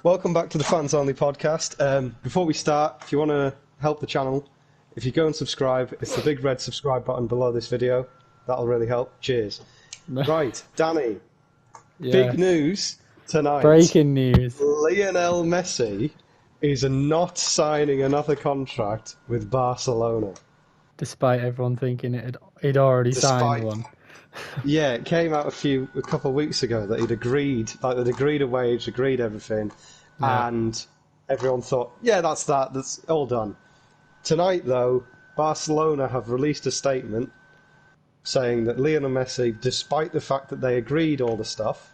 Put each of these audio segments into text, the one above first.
Welcome back to the Fans Only podcast. Before we start, if you want to help the channel, if you go and subscribe, it's the big red subscribe button below this video. That'll really help. Cheers. Right, Danny. Big Yes. news tonight. Breaking news. Lionel Messi is not signing another contract with Barcelona. Despite everyone thinking he'd already signed one. Yeah, it came out a couple of weeks ago that they'd agreed a wage, agreed everything, Yeah. and everyone thought, yeah, that's all done. Tonight, though, Barcelona have released a statement saying that Lionel Messi, despite the fact that they agreed all the stuff,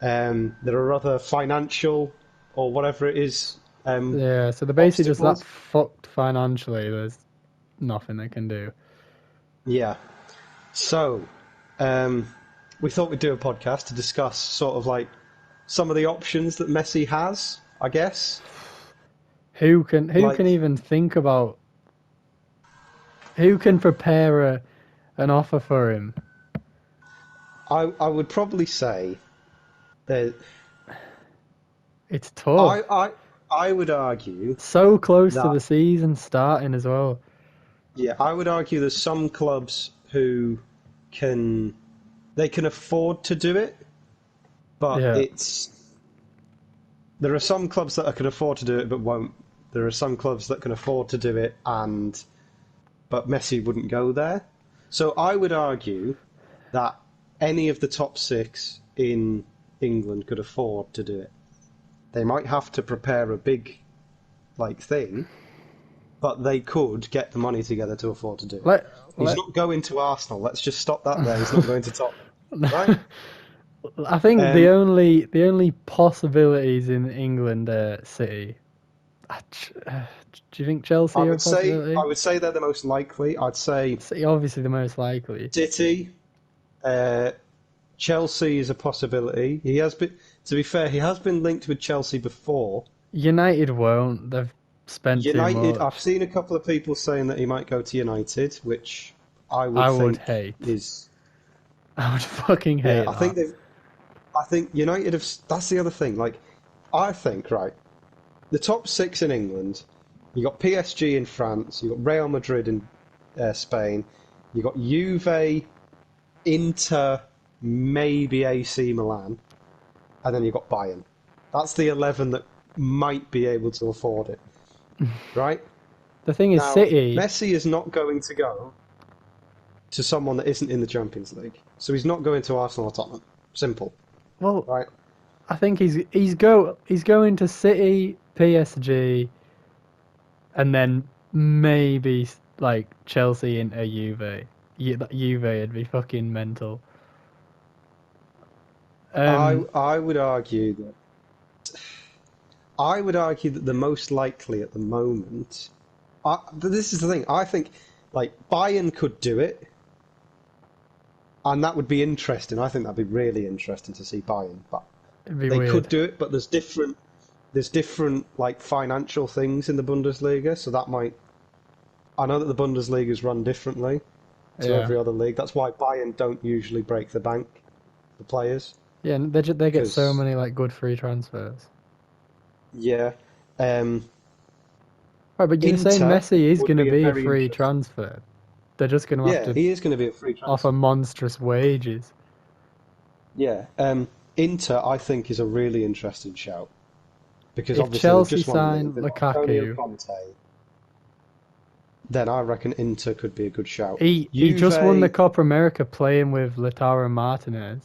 there are other financial or whatever it is. Yeah, so they're basically just that obstacles. fucked financially. There's nothing they can do. Yeah. So, we thought we'd do a podcast to discuss sort of like some of the options that Messi has, I guess. Who can even think about? Who can prepare an offer for him? I would probably say that It's tough. I would argue So close to that the season starting as well. yeah, I would argue there's some clubs who can afford to do it, but Yeah. there are some clubs that can afford to do it but won't. There are some clubs that can afford to do it but Messi wouldn't go there. So I would argue that any of the top six in England could afford to do it. They might have to prepare a big thing, but they could get the money together to afford to do it. He's not going to Arsenal. Let's just stop that there. He's not going to Tottenham, right? I think the only possibilities in England are City. Do you think Chelsea are a possibility? I would say they're the most likely. I'd say City obviously the most likely. City, Chelsea is a possibility. He has been, to be fair, he has been linked with Chelsea before. United won't. They've spent too United, much. I've seen a couple of people saying that he might go to United, which I would hate. Is I would fucking hate I that. I think United have. That's the other thing. I think right, the top six in England. You got PSG in France. You got Real Madrid in Spain. You got Juve, Inter, maybe AC Milan, and then you got Bayern. That's the 11 that might be able to afford it, right? The thing is, Now, City. Messi is not going to go to someone that isn't in the Champions League, so he's not going to Arsenal or Tottenham. Simple, Well, right? I think he's going to City, PSG, and then maybe like Chelsea into Juve. Juve would be fucking mental. I would argue that the most likely at the moment. This is the thing. I think Bayern could do it, and that would be interesting. I think that'd be really interesting to see Bayern, but It'd be they weird. could do it. But there's different financial things in the Bundesliga, so that might. I know that the Bundesliga is run differently to every other league. That's why Bayern don't usually break the bank, the players. Yeah, and they get so many good free transfers. Yeah. Right, but you're Inter saying Messi is would going to be a very free interesting. transfer. They're just going to have to he is going to be a free transfer. offer monstrous wages. Yeah. Inter, I think, is a really interesting shout. Because If obviously Chelsea they've just won sign the league. They've got Antonio Lukaku, Conte, then I reckon Inter could be a good shout. he just won the Copa America playing with Lautaro Martinez.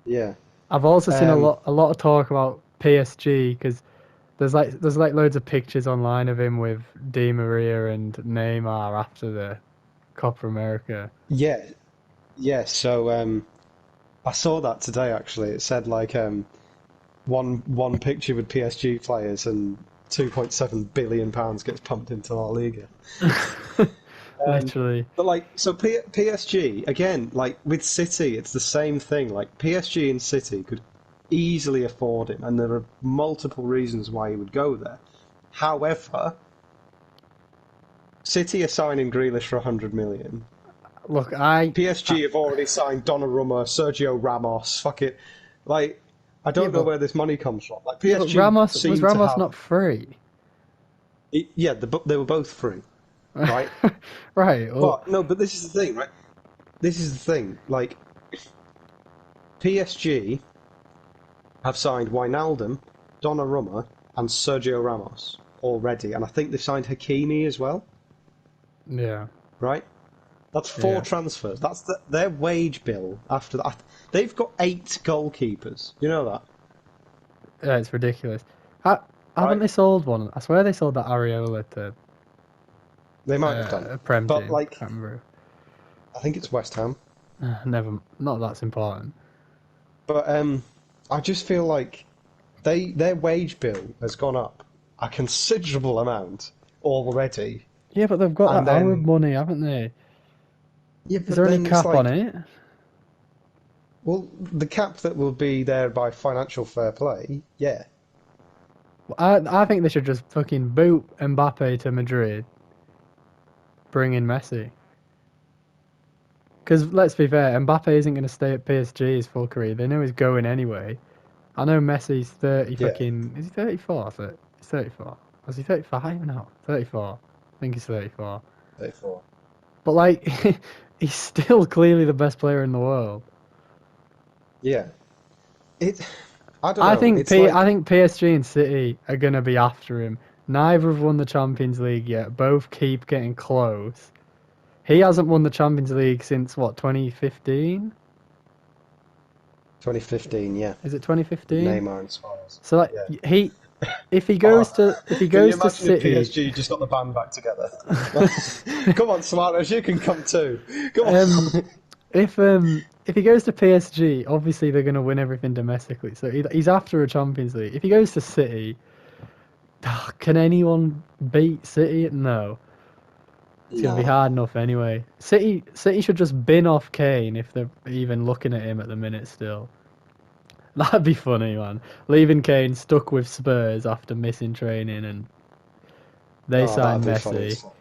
Yeah. I've also seen a lot of talk about PSG because there's loads of pictures online of him with Di Maria and Neymar after the Copa America. Yeah. Yeah. So I saw that today. Actually, it said one picture with PSG players and £2.7 billion gets pumped into La Liga. Literally. But PSG again, with City, it's the same thing. PSG and City could easily afford him, and there are multiple reasons why he would go there. However, City are signing Grealish for 100 million. Look, PSG have already signed Donnarumma, Sergio Ramos. Fuck it, I don't know where this money comes from. Like Yeah, but PSG Was seem to Ramos have, not free? yeah, they were both free, right? Right. Well, But no, but this is the thing, right? This is the thing. Like PSG have signed Wijnaldum, Donnarumma, and Sergio Ramos already, and I think they signed Hakimi as well, yeah. right? That's four Yeah. transfers. That's their wage bill after that. They've got 8 goalkeepers. You know that, Yeah, it's ridiculous. Haven't right? they sold one? I swear they sold that Areola to They might have done, a Prem but team. like Can't remember. I think it's West Ham. Never. Not that's important. But I just feel like their wage bill has gone up a considerable amount already, Yeah, but they've got and that Arab then money, haven't they? yeah, Is but there any then it's cap on like, it? well, the cap that will be there by financial fair play, yeah, I think they should just fucking boot Mbappe to Madrid, bring in Messi. Because let's be fair, Mbappe isn't going to stay at PSG his full career. They know he's going anyway. I know Messi's 30 yeah, fucking... Is he 34? He's 34. Was he 35 now? 34. I think he's 34. 34. But like, he's still clearly the best player in the world. Yeah. It. I don't know. I think PSG and City are going to be after him. Neither have won the Champions League yet. Both keep getting close. He hasn't won the Champions League since what, 2015? 2015, yeah, Is it with 2015? Neymar and Suarez. So like Yeah. if he Oh, goes to can you to imagine if City, PSG just got the band back together? Come on, Suarez, you can come too. Come um, on. if he goes to PSG, obviously they're going to win everything domestically. So he's after a Champions League. If he goes to City, can anyone beat City? No. It's going to be No. hard enough anyway. City should just bin off Kane if they're even looking at him at the minute still. That'd be funny, man. Leaving Kane stuck with Spurs after missing training and they Oh, signed that'd be funny as Messi. fuck.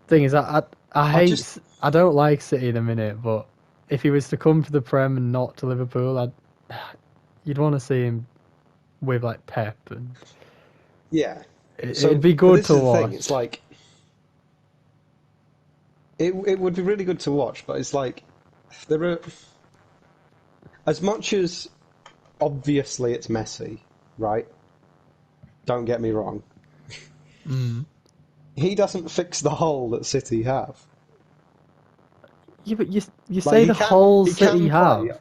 Thing is, I I just, I don't like City in a minute, but if he was to come to the Prem and not to Liverpool, you'd want to see him with like Pep, and yeah. it'd be But good this to is the thing. It's watch. like it would be really good to watch, but it's like there are as much as obviously it's Messi, right? Don't get me wrong. Mm. He doesn't fix the hole that City have. Yeah, but you Like say the whole he City can play. have.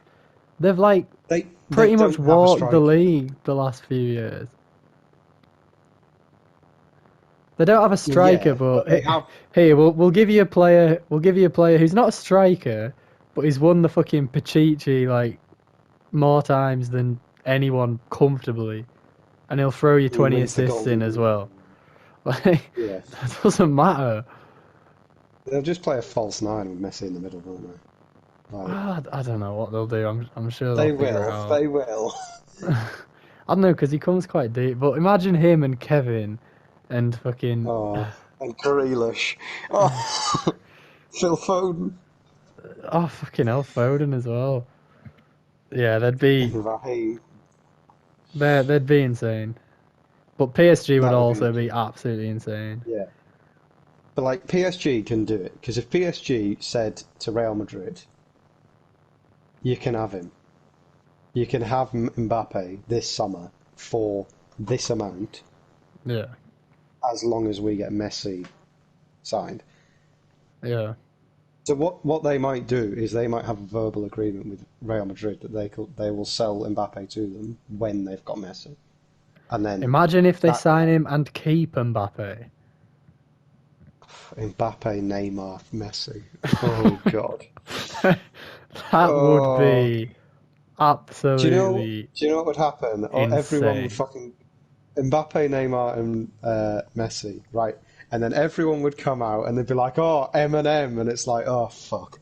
They've like They pretty much don't have a walked the striker. league the last few years. They don't have a Well, striker, yeah, but but they have. here we'll give you a player. We'll give you a player who's not a striker, but he's won the fucking Pichichi like more times than anyone comfortably, and he'll throw you He 20 wins the assists in golden as boot. well. Like Yeah, that doesn't matter. they'll just play a false nine with Messi in the middle, won't they? Like, I don't know what they'll do. I'm sure they they'll figure it will. out. They will. I don't know because he comes quite deep. But imagine him and Kevin and fucking Oh, and Grealish. Oh, Phil Foden. fucking hell, Foden as well. Yeah, Raheem. they'd be insane. But PSG would That would be also be legit. absolutely insane. Yeah. But like PSG can do it because if PSG said to Real Madrid, "You can have him. You can have Mbappe this summer for this amount, Yeah, as long as we get Messi signed." yeah. So what they might do is they might have a verbal agreement with Real Madrid that they will sell Mbappe to them when they've got Messi, and then Imagine if they that sign him and keep Mbappe. Mbappe, Neymar, Messi. Oh God. That would Oh. be Do you know? absolutely Do you know what would happen? Or everyone would insane. fucking Mbappe, Neymar, and Messi, right? And then everyone would come out and they'd be like, "Oh, Eminem," and it's like, "Oh fuck."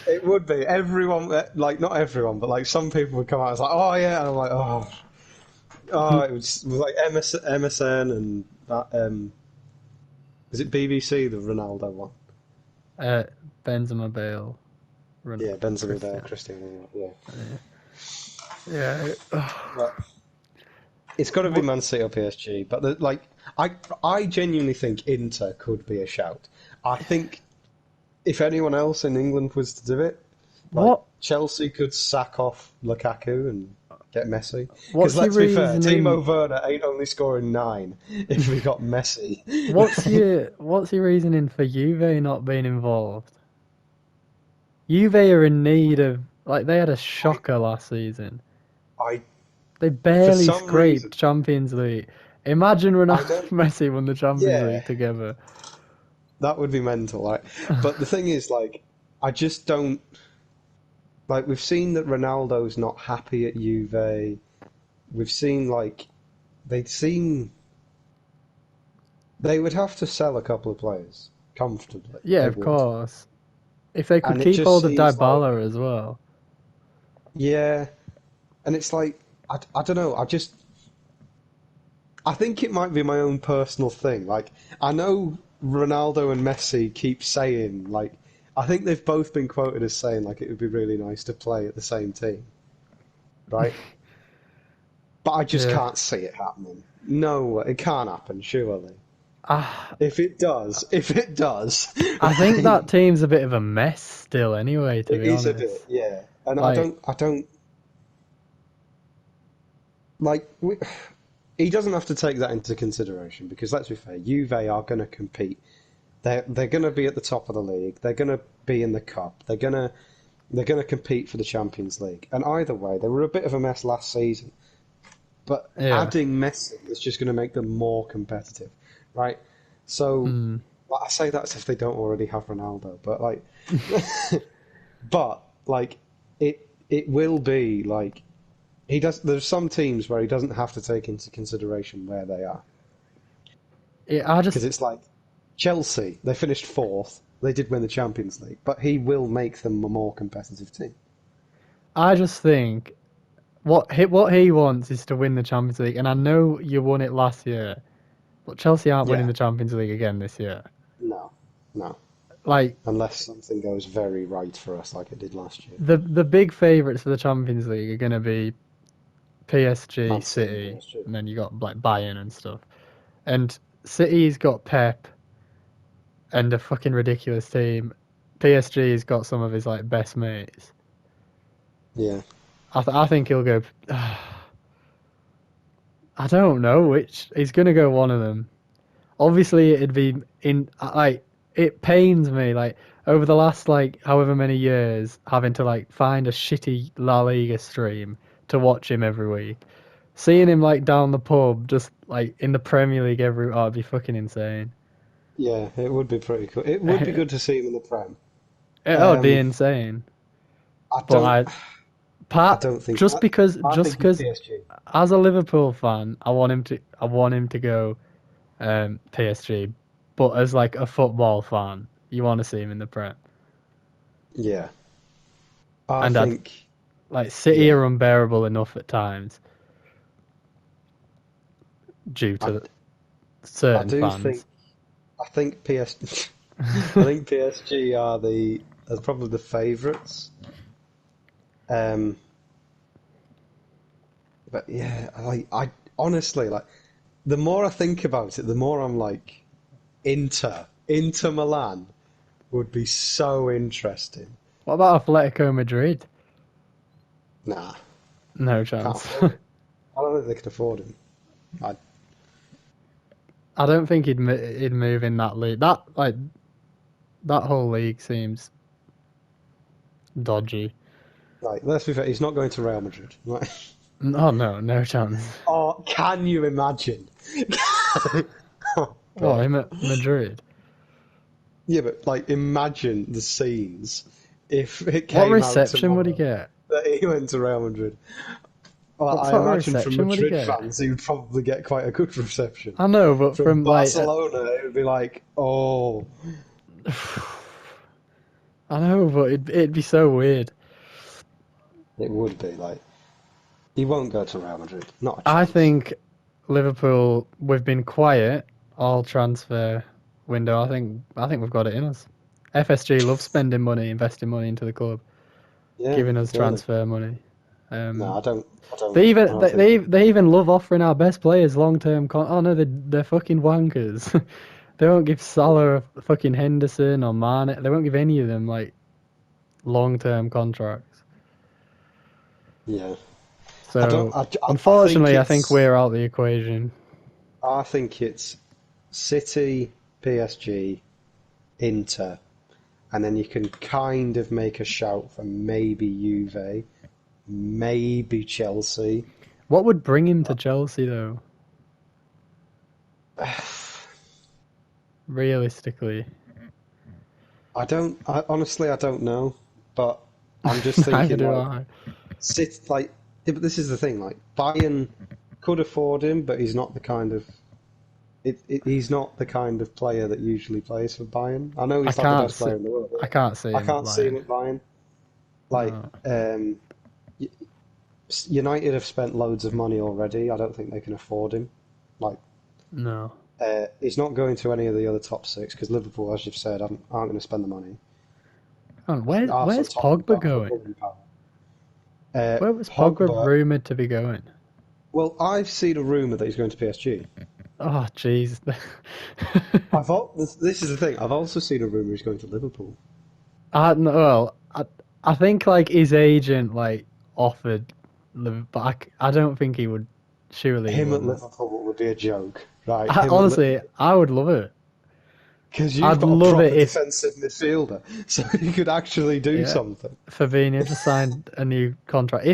It would be everyone, like not everyone, but like some people would come out and it's like, "Oh yeah," and I'm like, "Oh, it was like MSN and that. Is it BBC the Ronaldo one? uh, Benzema, Bale, Yeah, Benzema, Bale, Christian. Cristiano, yeah. Yeah. Yeah. But it's got to be What? Man City or PSG. But I genuinely think Inter could be a shout. I think if anyone else in England was to do it, like What? Chelsea could sack off Lukaku and get Messi. Because What's your let's be fair, reasoning? Timo Werner ain't only scoring 9 if we got Messi. What's your reasoning for Juve not being involved? Juve are in need of like they had a I, shocker last season. I, They for barely some reason, scraped Champions League. Imagine I Ronaldo know. and Messi won the Champions Yeah, League together. that would be mental. Like, but the thing is, like, I just don't like. We've seen that Ronaldo's not happy at Juve. We've seen like they'd seen they would have to sell a couple of players comfortably. Yeah, They of would, course. If they could and it keep just hold of seems like Dybala as well. yeah, and it's like I don't know. I think it might be my own personal thing. Like I know Ronaldo and Messi keep saying like I think they've both been quoted as saying like it would be really nice to play at the same team, right? But I just Yeah. can't see it happening. No, it can't happen, surely. Ah, If it does, I think that like, team's a bit of a mess still anyway, to it be is a bit, honest. yeah. And Like, I don't like. He doesn't have to take that into consideration because let's be fair, Juve are going to compete. They're going to be at the top of the league. They're going to be in the cup. They're going to compete for the Champions League. And either way, they were a bit of a mess last season. But yeah. adding Messi is just going to make them more competitive, right? So, Mm. like, I say that as if they don't already have Ronaldo, but like, but like, it will be like he does. There's some teams where he doesn't have to take into consideration where they are Yeah, I because just it's like Chelsea. They finished fourth. They did win the Champions League, but he will make them a more competitive team. I just think what he wants is to win the Champions League, and I know you won it last year, but Chelsea aren't winning Yeah, the Champions League again this year. no, no, Like unless something goes very right for us, like it did last year. the big favourites for the Champions League are going to be PSG, Man City and City, PSG. and then you got like Bayern and stuff. And City's got Pep and a fucking ridiculous team. PSG's got some of his like best mates. Yeah, I think he'll go. I don't know which. He's gonna go one of them. Obviously, it'd be in like it pains me like over the last like however many years having to like find a shitty La Liga stream to watch him every week. Seeing him like down the pub, just like in the Premier League it'd be fucking insane. yeah, it would be pretty cool. It would be good to see him in the Prem. It'd be Um, insane. I But don't, I part don't think. just because I just think it's because PSG. as a Liverpool fan, I want him to go PSG, but as like a football fan, you want to see him in the Prem. Yeah, I And I'd think. like City Yeah, are unbearable enough at times due I, to I certain do think. fans. I think PSG. I think PSG are probably the favourites. Um, but yeah, I honestly like the more I think about it, the more I'm like Inter Milan would be so interesting. What about Atletico Madrid? Nah, No can't chance. afford him. I don't think they can afford him. I I don't think he'd move in that league. That whole league seems dodgy. like let's be fair, he's not going to Real Madrid. Like, Oh no, no chance. oh, can you imagine? Oh Well, God. him at Madrid. Yeah, but like imagine the scenes if it What came out reception would he tomorrow get? that he went to Real Madrid. Well, What I sort of imagine from reception would he Madrid get? fans, he would probably get quite a good reception. I know, but From from like, Barcelona, it would be like, oh, I know, but it'd be so weird. it would be like he won't go to Real Madrid, not a I chance. think Liverpool, we've been quiet all transfer window. I think we've got it in us. FSG loves spending money, investing money into the club, Yeah, giving us clearly. transfer money. No, I don't. I don't. They I even don't think. they even love offering our best players long term Oh no, they're fucking wankers. They won't give Salah, fucking Henderson or Mane. They won't give any of them like long term contracts. Yeah, I don't. So I think unfortunately, I think it's. we're out the equation. I think it's City, PSG, Inter, and then you can kind of make a shout for maybe Juve, maybe Chelsea. What would bring him to Chelsea though? Realistically, Honestly, I don't know, but I'm just neither thinking do like I. sit like. Yeah, but this is the thing. Like Bayern could afford him, but he's not the kind of. He's not the kind of player that usually plays for Bayern. I know I he's like the can't best see. player in the world. I can't see I him at can't see him Bayern. at Bayern. Like, No, Y- United have spent loads of money already. I don't think they can afford him. Like, no. he's not going to any of the other top six because Liverpool, as you've said, aren't going to spend the money. Hang on, Arsenal, where's Tottenham Pogba don't have the going? pulling power. Where was Pogba Pogba. rumored to be going? Well, I've seen a rumor that he's going to PSG. Oh, jeez. This is the thing. I've also seen a rumor he's going to Liverpool. No, well, I think like his agent like offered, but I don't think he would. Surely he Him at wouldn't. Liverpool would be a joke, right? Him at Honestly, I would love it. because you've I'd got a love it proper if, defensive midfielder, so you could actually do yeah, something. Fabinho just signed a new contract.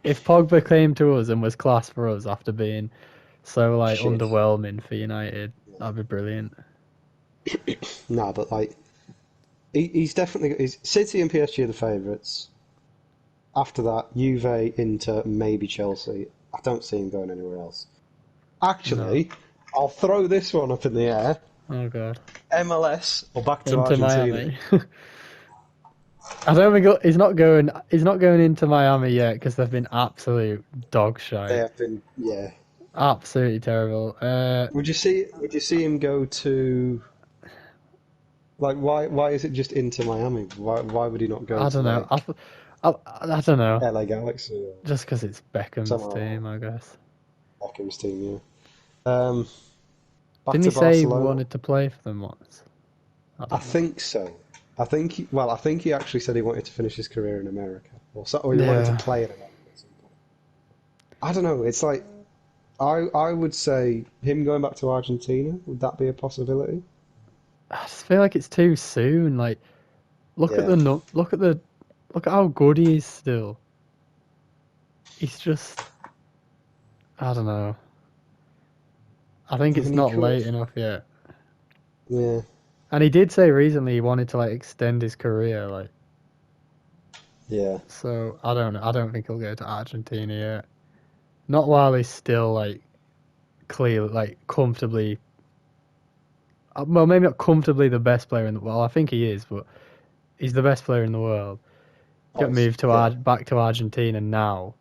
If Pogba came to us and was class for us after being so like Shit. underwhelming for United, that'd be brilliant. No, but like he's definitely City and PSG are the favourites. After that, Juve, Inter, maybe Chelsea. I don't see him going anywhere else. No. Actually, I'll throw this one up in the air. Oh god. MLS or back to Into Argentina. Miami. I don't think he's not going. He's not going into Miami yet because they've been absolute dog They shite. have been, yeah. Absolutely terrible. Would you see him go to like why is it just into Miami? Why would he not go I to don't know. like I don't know. LA Galaxy or Just because it's Beckham's somewhere like team, I guess. Beckham's team? Yeah. Back Didn't he to say he Barcelona. wanted to play for them once? I I don't know. think so. I think he actually said he wanted to finish his career in America, or he wanted to Yeah. play in America. I don't know. It's like I would say him going back to Argentina. Would that be a possibility? I just feel like it's too soon. Like, look at Yeah. the look at how good he is still. He's just, I don't know. I think I it's mean, he not could. late enough yet. Yeah. And he did say recently he wanted to like extend his career, like Yeah. so I don't know. I don't think he'll go to Argentina yet. Not while he's still like clearly like comfortably well maybe not comfortably the best player in the world. I think he is, but he's the best player in the world. Get moved to Yeah. Back to Argentina now.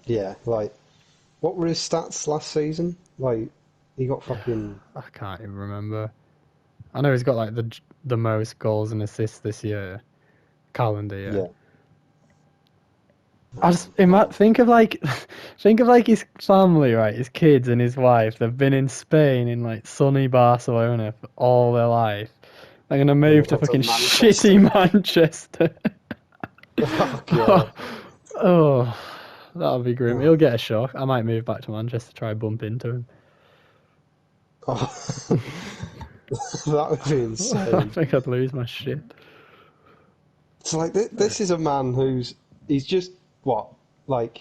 Yeah. Like, what were his stats last season? Like, he got fucking. I can't even remember. I know he's got like the most goals and assists this year, calendar year. Yeah. I just Well, think of like think of like his family, right? His kids and his wife. They've been in Spain in like sunny Barcelona for all their life. They're gonna they're gonna move to come to fucking Manchester. shitty Manchester. Oh god. Oh, that'll be grim. Oh, He'll get a shock. I might move back to Manchester, try bump into him. oh. That would be I insane. think I'd lose my shit. So like this is a man he's just what like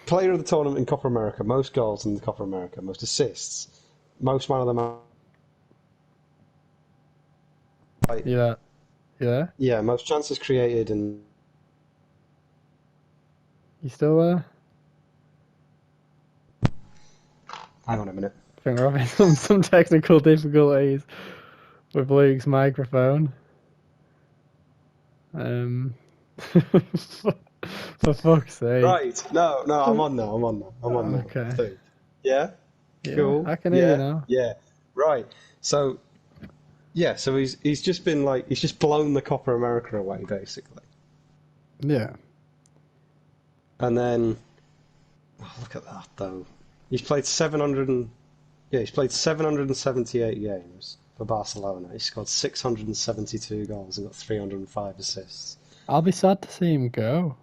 player of the tournament in Copa America, most goals in the Copa America, most assists, most man of the match. Like, Yeah, yeah. yeah, most chances created, and You still there? hang on a minute. I think we're having some technical difficulties with Luke's microphone. For fuck's sake. Right, no, I'm on now. I'm on now. I Okay. think. Yeah, Yeah, cool. I can hear you Yeah, now. yeah. Right. So Yeah, so he's just been like he's just blown the Copa America away basically, Yeah. and then look at that though. He's played 700 and yeah, he's played 778 games for Barcelona. He scored 672 goals and got 305 assists. I'll be sad to see him go.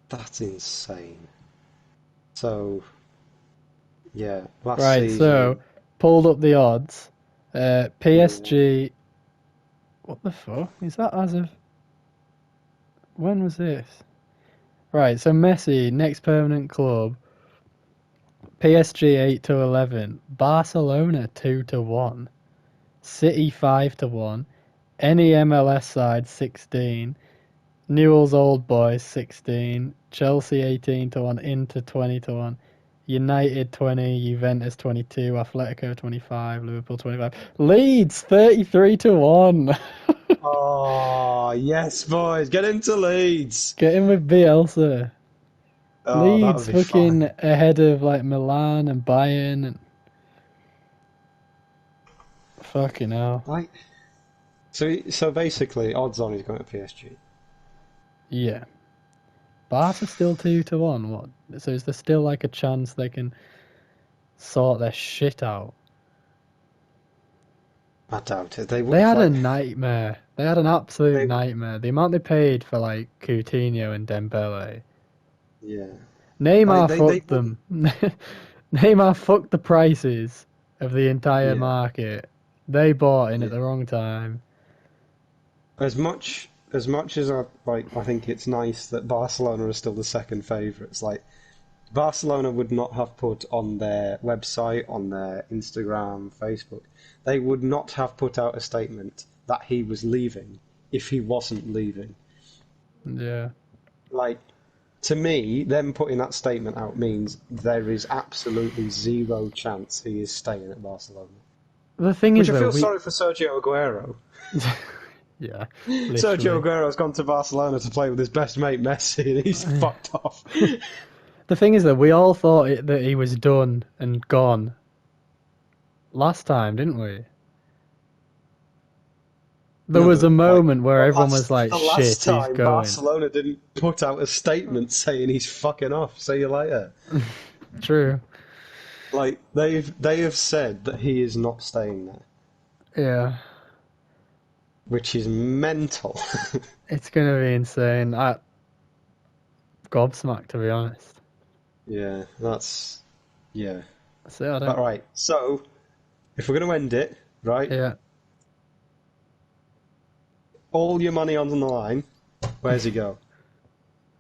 That's insane. So yeah, last Right, so season, pulled up the odds. yeah, PSG. What the fuck is that? As of when was this? Right, so Messi next permanent club. PSG 8-11. Barcelona 2-1. City 5-1. Any MLS side 16. Newell's Old Boys 16. Chelsea 18-1. Inter 20-1. United 20, Juventus 22, Atletico 25, Liverpool 25, Leeds 33-1. oh yes, boys, get into Leeds. Get in with Bielsa. Oh, that would Leeds be fucking fine. ahead of like Milan and Bayern and fucking hell. Like, so basically, odds on he's going to PSG. Yeah. Barca still 2-1. What? So is there still like a chance they can sort their shit out? I doubt it. They They would had a like nightmare. They had an absolute they nightmare. The amount they paid for like Coutinho and Dembele. yeah. Like Neymar they fucked would them. Neymar fucked the prices of the entire yeah. market. They bought in at Yeah. the wrong time. As much as I think it's nice that Barcelona are still the second favourites. Like Barcelona would not have put on their website, on their Instagram, Facebook, they would not have put out a statement that he was leaving if he wasn't leaving. Yeah. Like, to me, them putting that statement out means there is absolutely zero chance he is staying at Barcelona. The thing is Which I though, feel we sorry for Sergio Aguero. yeah, Sergio literally. Aguero's gone to Barcelona to play with his best mate Messi, and he's fucked off. The thing is that we all thought that he was done and gone last time, didn't we? There No, was a but like moment where everyone was like, the last "Shit, he's time going." Barcelona didn't put out a statement saying he's fucking off. See you later. True. Like they have said that he is not staying there, Yeah, which is mental. it's gonna be insane. I gobsmacked to be honest. Yeah, that's yeah. So I All don't. right. So if we're going to end it, right, Yeah, all your money on the line. Where's he go?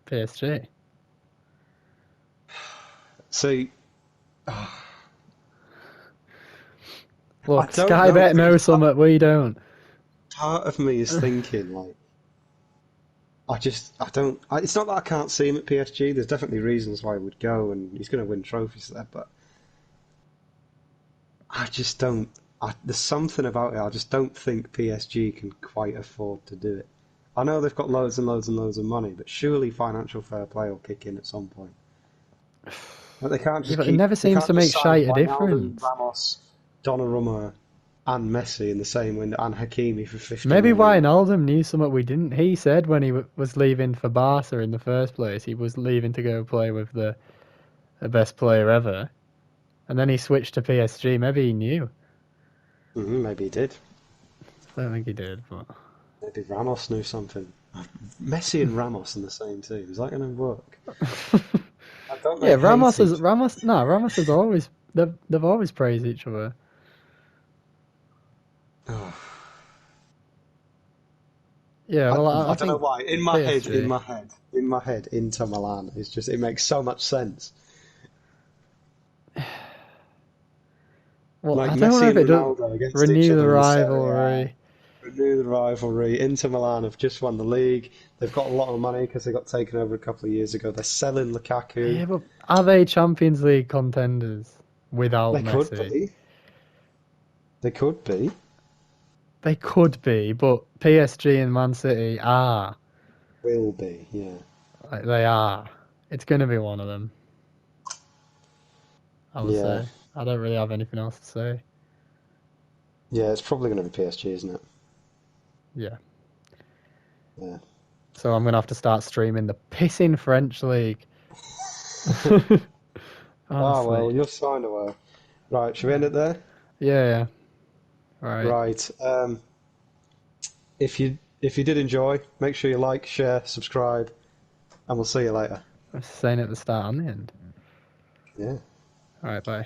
PSG. See, I Look, don't Sky know Bet because knows something we don't. part of me is thinking like I don't. It's not that I can't see him at PSG. There's definitely reasons why he would go, and he's going to win trophies there. But I just don't. There's something about it. I just don't think PSG can quite afford to do it. I know they've got loads and loads and loads of money, but surely financial fair play will kick in at some point. Like they can't Yeah, just but it keep. never They seems can't to just make sign shite a Wijnaldum, difference. Ramos, Donnarumma, and Messi in the same window, and Hakimi for 50 Maybe million. Wijnaldum knew something we didn't. He said when he was leaving for Barca in the first place, he was leaving to go play with the best player ever, and then he switched to PSG. Maybe he knew. Maybe he did. I don't think he did, but Maybe Ramos knew something. Messi and Ramos in the same team. Is that going to work? I don't yeah, they hate each Ramos has always they've always praised each other. other? Yeah, I, well, I I don't know think why. PSG. In my head, Inter Milan is just, it makes so much sense. Well, Like I don't know Messi if and it does Ronaldo against each renew the other in the Serie A. rivalry. Renew the rivalry. Inter Milan have just won the league. They've got a lot of money because they got taken over a couple of years ago. They're selling Lukaku. Yeah, but are they Champions League contenders without They could Messi? be. They could be. They could be, but PSG and Man City are. Will be, yeah. Like, they are. It's going to be one of them, I would Yeah. say. I don't really have anything else to say. Yeah, it's probably going to be PSG, isn't it? Yeah. Yeah. So I'm gonna have to start streaming the pissing French league. Ah, Honestly. well, you're signed away. Right, should we end Yeah. it there? Yeah. Yeah. All right. Right. If you did enjoy, make sure you like, share, subscribe, and we'll see you later. I was saying at the start and the end. Yeah. All right. Bye.